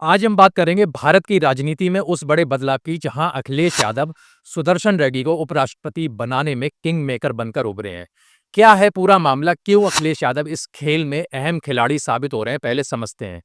आज हम बात करेंगे भारत की राजनीति में उस बड़े बदलाव की जहां अखिलेश यादव सुदर्शन रेड्डी को उपराष्ट्रपति बनाने में किंग मेकर बनकर उभरे हैं। क्या है पूरा मामला, क्यों अखिलेश यादव इस खेल में अहम खिलाड़ी साबित हो रहे हैं, पहले समझते हैं।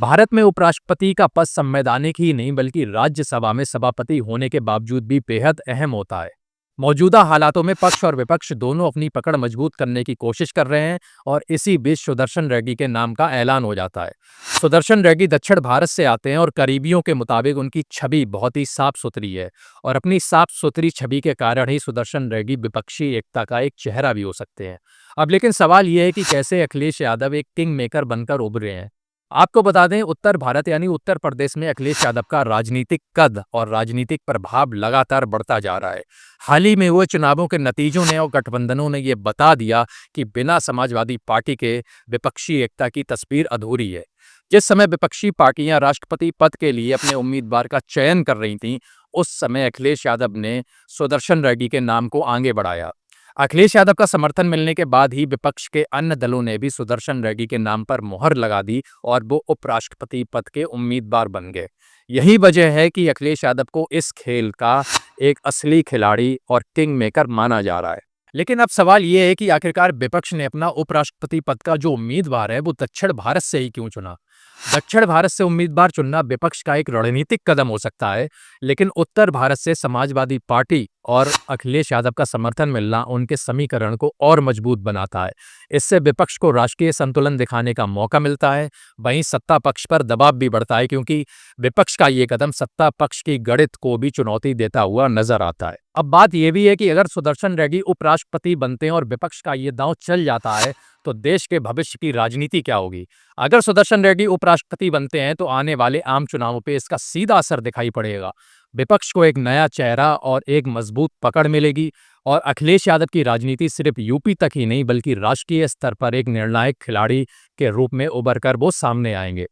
भारत में उपराष्ट्रपति का पद संवैधानिक ही नहीं बल्कि राज्यसभा में सभापति होने के बावजूद भी बेहद अहम होता है। मौजूदा हालातों में पक्ष और विपक्ष दोनों अपनी पकड़ मजबूत करने की कोशिश कर रहे हैं और इसी बीच सुदर्शन रेड्डी के नाम का ऐलान हो जाता है। सुदर्शन रेड्डी दक्षिण भारत से आते हैं और करीबियों के मुताबिक उनकी छवि बहुत ही साफ सुथरी है और अपनी साफ सुथरी छवि के कारण ही सुदर्शन रेड्डी विपक्षी एकता का एक चेहरा भी हो सकते हैं। अब लेकिन सवाल यह है कि कैसे अखिलेश यादव एक किंग मेकर बनकर उभरे हैं। आपको बता दें, उत्तर भारत यानी उत्तर प्रदेश में अखिलेश यादव का राजनीतिक कद और राजनीतिक प्रभाव लगातार बढ़ता जा रहा है। हाल ही में हुए चुनावों के नतीजों ने और गठबंधनों ने यह बता दिया कि बिना समाजवादी पार्टी के विपक्षी एकता की तस्वीर अधूरी है। जिस समय विपक्षी पार्टियां राष्ट्रपति पद के लिए अपने उम्मीदवार का चयन कर रही थीं, उस समय अखिलेश यादव ने सुदर्शन रेड्डी के नाम को आगे बढ़ाया। अखिलेश यादव का समर्थन मिलने के बाद ही विपक्ष के अन्य दलों ने भी सुदर्शन रेड्डी के नाम पर मुहर लगा दी और वो उपराष्ट्रपति पद के उम्मीदवार बन गए। यही वजह है कि अखिलेश यादव को इस खेल का एक असली खिलाड़ी और किंग मेकर माना जा रहा है। लेकिन अब सवाल ये है कि आखिरकार विपक्ष ने अपना उपराष्ट्रपति पद का जो उम्मीदवार है वो दक्षिण भारत से ही क्यों चुना। दक्षिण भारत से उम्मीदवार चुनना विपक्ष का एक रणनीतिक कदम हो सकता है, लेकिन उत्तर भारत से समाजवादी पार्टी और अखिलेश यादव का समर्थन मिलना उनके समीकरण को और मजबूत बनाता है। इससे विपक्ष को राजकीय संतुलन दिखाने का मौका मिलता है। वहीं सत्ता पक्ष पर दबाव भी बढ़ता है, क्योंकि विपक्ष का ये कदम सत्ता पक्ष की गणित को भी चुनौती देता हुआ नजर आता है। अब बात यह भी है कि अगर सुदर्शन रेड्डी उपराष्ट्रपति बनते हैं और विपक्ष का ये दांव चल जाता है, तो देश के भविष्य की राजनीति क्या होगी। अगर सुदर्शन रेड्डी उपराष्ट्रपति बनते हैं तो आने वाले आम चुनावों पे इसका सीधा असर दिखाई पड़ेगा। विपक्ष को एक नया चेहरा और एक मजबूत पकड़ मिलेगी और अखिलेश यादव की राजनीति सिर्फ यूपी तक ही नहीं बल्कि राष्ट्रीय स्तर पर एक निर्णायक खिलाड़ी के रूप में उभर कर वो सामने आएंगे।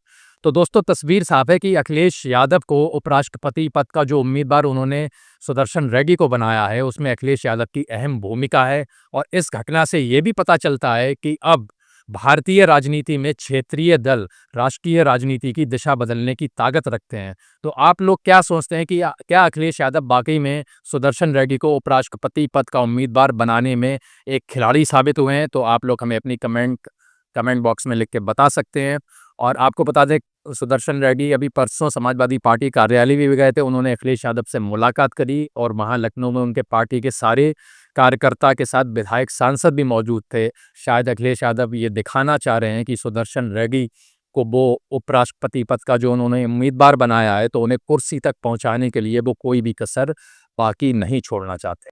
तो दोस्तों, तस्वीर साफ है कि अखिलेश यादव को उपराष्ट्रपति पद का जो उम्मीदवार उन्होंने सुदर्शन रेड्डी को बनाया है, उसमें अखिलेश यादव की अहम भूमिका है। और इस घटना से ये भी पता चलता है कि अब भारतीय राजनीति में क्षेत्रीय दल राष्ट्रीय राजनीति की दिशा बदलने की ताकत रखते हैं। तो आप लोग क्या सोचते हैं कि क्या अखिलेश यादव वाकई में सुदर्शन रेड्डी को उपराष्ट्रपति पद का उम्मीदवार बनाने में एक खिलाड़ी साबित हुए हैं? तो आप लोग हमें अपनी कमेंट बॉक्स में लिख के बता सकते हैं। और आपको बता दें, सुदर्शन रेड्डी अभी परसों समाजवादी पार्टी कार्यालय भी गए थे। उन्होंने अखिलेश यादव से मुलाकात करी और वहाँ लखनऊ में उनके पार्टी के सारे कार्यकर्ता के साथ विधायक सांसद भी मौजूद थे। शायद अखिलेश यादव ये दिखाना चाह रहे हैं कि सुदर्शन रेड्डी को वो उपराष्ट्रपति पद का जो उन्होंने उम्मीदवार बनाया है, तो उन्हें कुर्सी तक पहुंचाने के लिए वो कोई भी कसर बाकी नहीं छोड़ना चाहते।